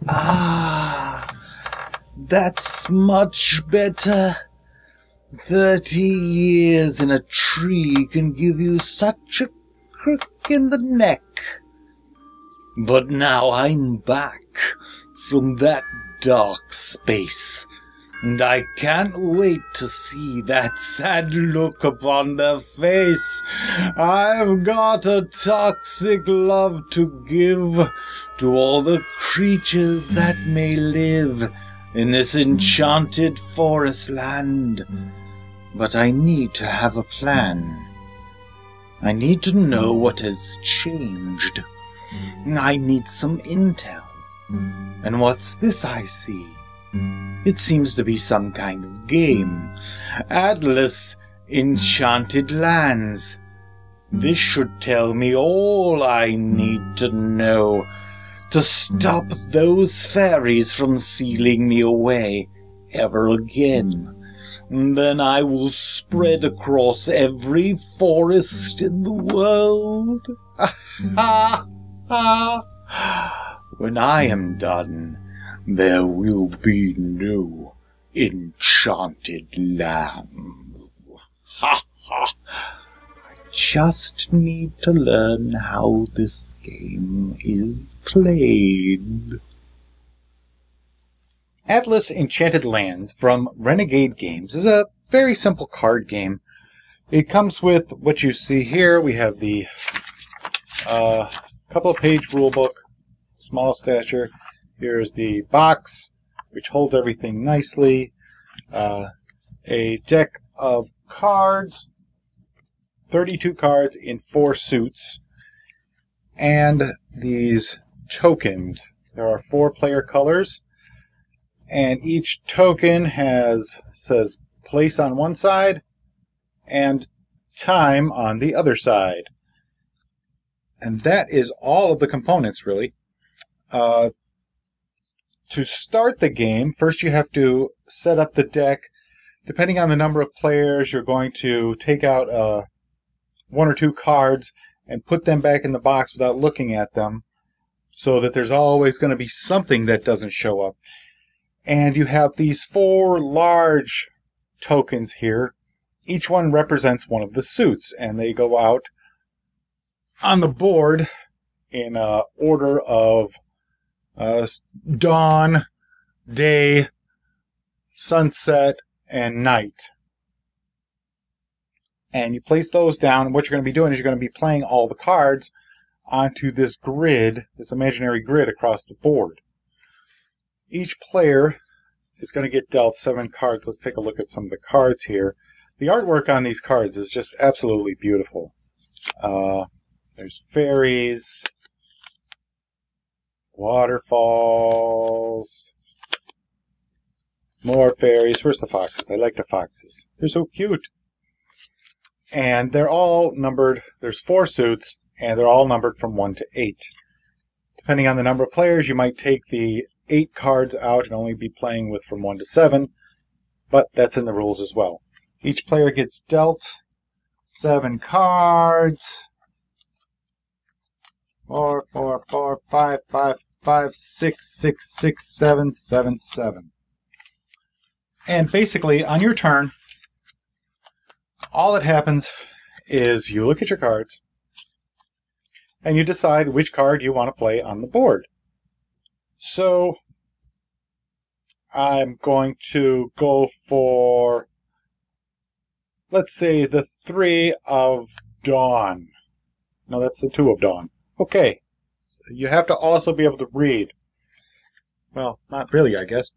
Ah, that's much better. 30 years in a tree can give you such a crook in the neck. But now I'm back from that dark space, and I can't wait to see that sad look upon their face. I've got a toxic love to give to all the creatures that may live in this enchanted forest land. But I need to have a plan. I need to know what has changed. I need some intel. And what's this I see? It seems to be some kind of game. Atlas Enchanted Lands. This should tell me all I need to know to stop those fairies from sealing me away ever again. Then I will spread across every forest in the world. When I am done, there will be no Enchanted Lands. I just need to learn how this game is played. Atlas Enchanted Lands from Renegade Games is a very simple card game. It comes with what you see here. We have the couple of page rulebook, small stature. Here's the box, which holds everything nicely. A deck of cards, 32 cards in 4 suits, and these tokens. There are 4 player colors, and each token says place on one side and time on the other side. And that is all of the components, really. To start the game, first you have to set up the deck. Depending on the number of players, you're going to take out 1 or 2 cards and put them back in the box without looking at them, so that there's always going to be something that doesn't show up. And you have these 4 large tokens here. Each one represents one of the suits, and they go out on the board in order of dawn, day, sunset, and night. And you place those down, and what you're going to be doing is you're going to be playing all the cards onto this grid, this imaginary grid across the board. Each player is going to get dealt 7 cards. Let's take a look at some of the cards here. The artwork on these cards is just absolutely beautiful. There's fairies, waterfalls, more fairies. Where's the foxes? I like the foxes. They're so cute. And they're all numbered. There's 4 suits, and they're all numbered from 1 to 8. Depending on the number of players, you might take the 8 cards out and only be playing with from 1 to 7, but that's in the rules as well. Each player gets dealt 7 cards. 4, 4, 4, 5, 5, 5, 6, 6, 6, 7, 7, 7. And basically, on your turn, all that happens is you look at your cards, and you decide which card you want to play on the board. So, I'm going to go for, let's say, the 3 of Dawn. No, that's the 2 of Dawn. Okay. So you have to also be able to read. Well, not really, I guess.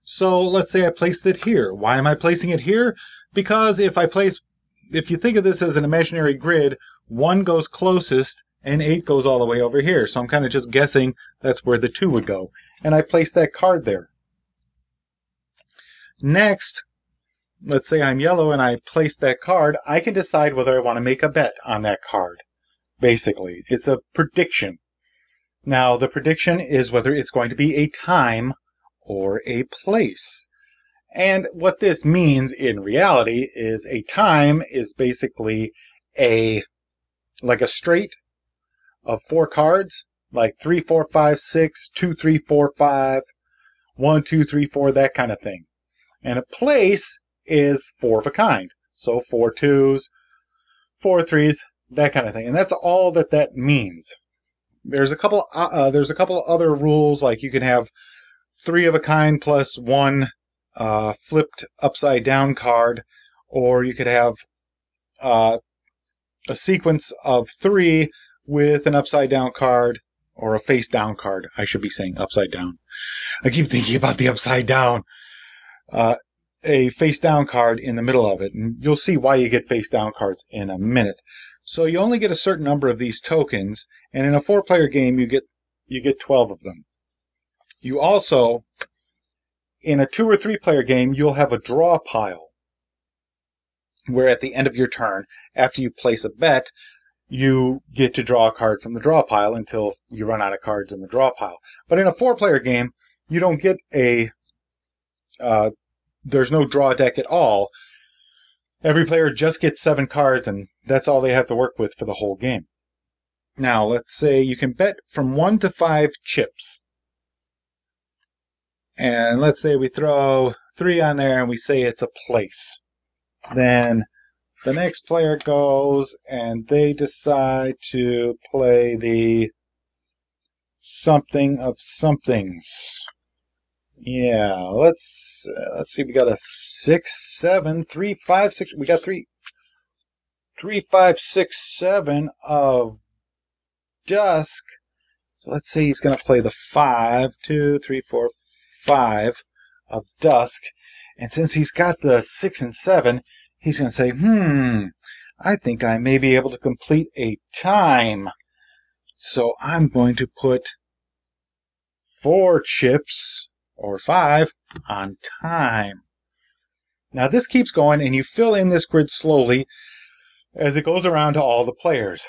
So, let's say I placed it here. Why am I placing it here? Because if you think of this as an imaginary grid, 1 goes closest, and 8 goes all the way over here. So I'm kind of just guessing that's where the 2 would go. And I place that card there. Next, let's say I'm yellow and I place that card. I can decide whether I want to make a bet on that card. Basically, it's a prediction. Now, the prediction is whether it's going to be a time or a place. And what this means in reality is a time is basically like a straight of 4 cards, like 3, 4, 5, 6, 2, 3, 4, 5, 1, 2, 3, 4, that kind of thing. And a place is 4 of a kind. So 4 2s, 4 3s, that kind of thing. And that's all that means. There's a couple other rules, like you can have 3 of a kind plus 1 flipped upside down card, or you could have a sequence of 3 with an upside down card, or a face down card. I should be saying upside down. I keep thinking about the upside down. A face down card in the middle of it, and you'll see why you get face down cards in a minute. So you only get a certain number of these tokens, and in a 4-player game you get 12 of them. You also, in a 2 or 3-player game, you'll have a draw pile, where at the end of your turn, after you place a bet, you get to draw a card from the draw pile until you run out of cards in the draw pile. But in a 4-player game, you don't get there's no draw deck at all. Every player just gets 7 cards, and that's all they have to work with for the whole game. Now, let's say you can bet from 1 to 5 chips. And let's say we throw 3 on there and we say it's a place. Then the next player goes and they decide to play the something of somethings. Yeah, let's see. We got a 6, 7, 3, 5, 6. We got 3, 5, 6, 7 of dusk. So let's say he's going to play the 5, 2, 3, 4, 5 of dusk. And since he's got the 6 and 7, he's going to say, I think I may be able to complete a time. So I'm going to put 4 chips, or 5, on time. Now this keeps going, and you fill in this grid slowly as it goes around to all the players.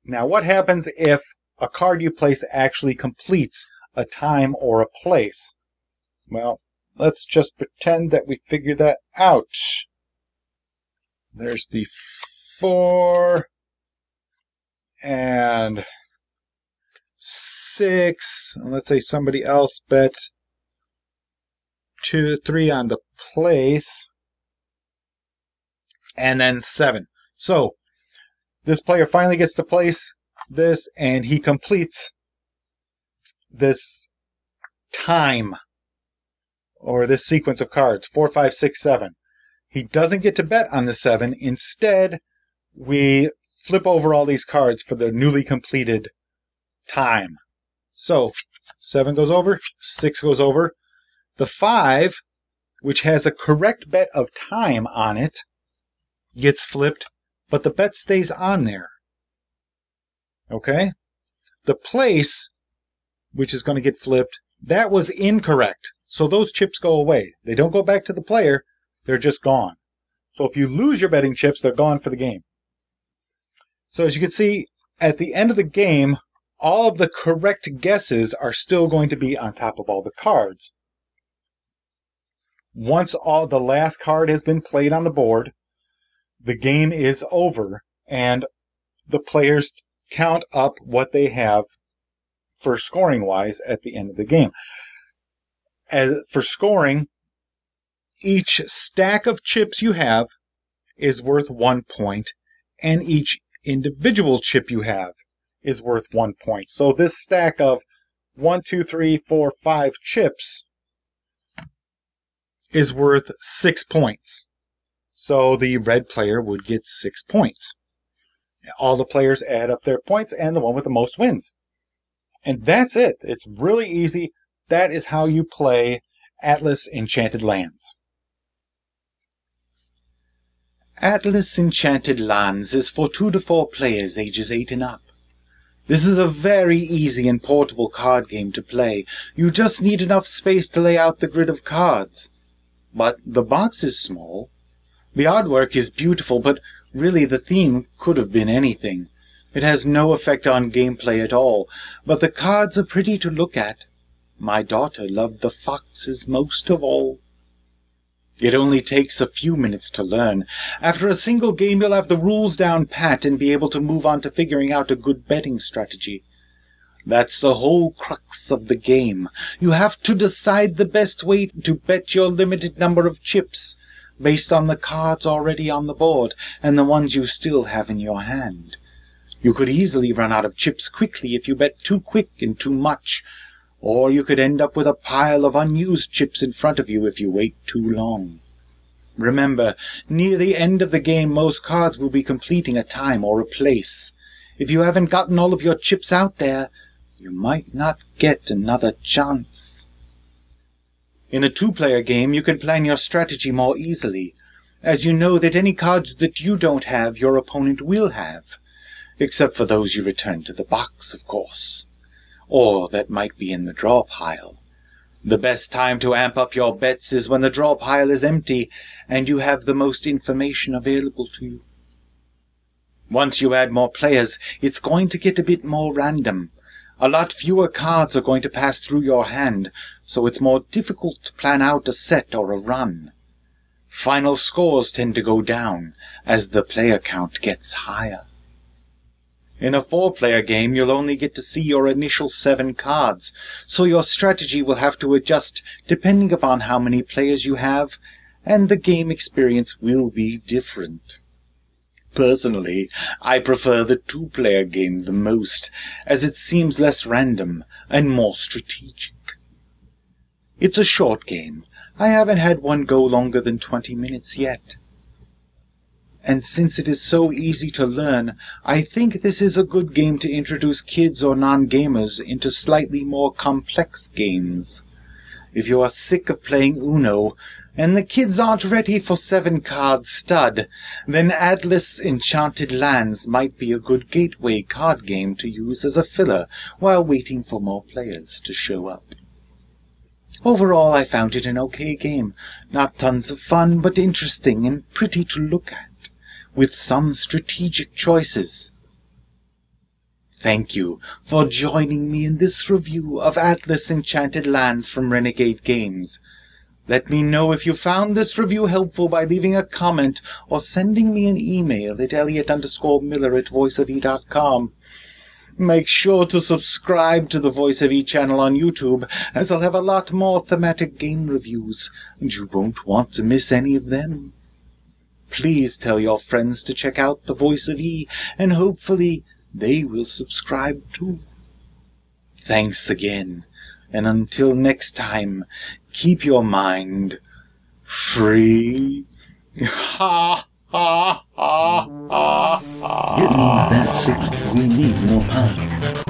Now what happens if a card you place actually completes a time or a place? Well, let's just pretend that we figured that out. There's the 4 and 6. And let's say somebody else bet 2, 3 on the place, and then 7. So this player finally gets to place this, and he completes this time, or this sequence of cards, 4, 5, 6, 7. He doesn't get to bet on the 7. Instead, we flip over all these cards for the newly completed time. So 7 goes over, 6 goes over. The 5, which has a correct bet of time on it, gets flipped, but the bet stays on there. Okay? The place, which is going to get flipped, that was incorrect. So those chips go away. They don't go back to the player, they're just gone. So if you lose your betting chips, they're gone for the game. So as you can see, at the end of the game, all of the correct guesses are still going to be on top of all the cards. Once the last card has been played on the board, the game is over, and the players count up what they have for scoring-wise at the end of the game. As for scoring, each stack of chips you have is worth 1 point, and each individual chip you have is worth 1 point. So this stack of 1, 2, 3, 4, 5 chips is worth 6 points. So the red player would get 6 points. All the players add up their points, and the one with the most wins. And that's it. It's really easy. That is how you play Atlas Enchanted Lands. Atlas Enchanted Lands is for 2 to 4 players ages 8 and up. This is a very easy and portable card game to play. You just need enough space to lay out the grid of cards. But the box is small. The artwork is beautiful, but really the theme could have been anything. It has no effect on gameplay at all, but the cards are pretty to look at. My daughter loved the foxes most of all. It only takes a few minutes to learn. After a single game, you'll have the rules down pat and be able to move on to figuring out a good betting strategy. That's the whole crux of the game. You have to decide the best way to bet your limited number of chips, based on the cards already on the board and the ones you still have in your hand. You could easily run out of chips quickly if you bet too quick and too much, or you could end up with a pile of unused chips in front of you if you wait too long. Remember, near the end of the game most cards will be completing a time or a place. If you haven't gotten all of your chips out there, you might not get another chance. In a two-player game, you can plan your strategy more easily, as you know that any cards that you don't have, your opponent will have, except for those you return to the box, of course, or that might be in the draw pile. The best time to amp up your bets is when the draw pile is empty and you have the most information available to you. Once you add more players, it's going to get a bit more random. A lot fewer cards are going to pass through your hand, so it's more difficult to plan out a set or a run. Final scores tend to go down as the player count gets higher. In a 4-player game, you'll only get to see your initial 7 cards, so your strategy will have to adjust depending upon how many players you have, and the game experience will be different. Personally, I prefer the 2-player game the most, as it seems less random and more strategic. It's a short game. I haven't had one go longer than 20 minutes yet. And since it is so easy to learn, I think this is a good game to introduce kids or non-gamers into slightly more complex games. If you are sick of playing Uno, and the kids aren't ready for 7-card stud, then Atlas Enchanted Lands might be a good gateway card game to use as a filler while waiting for more players to show up. Overall, I found it an okay game. Not tons of fun, but interesting and pretty to look at, with some strategic choices. Thank you for joining me in this review of Atlas Enchanted Lands from Renegade Games. Let me know if you found this review helpful by leaving a comment or sending me an email at elliot_miller@voiceofe.com. Make sure to subscribe to the Voice of E channel on YouTube, as I'll have a lot more thematic game reviews, and you won't want to miss any of them. Please tell your friends to check out the Voice of E, and hopefully they will subscribe too. Thanks again, and until next time, keep your mind free. Ha ha ha ha ha. Getting that sick, we need more time.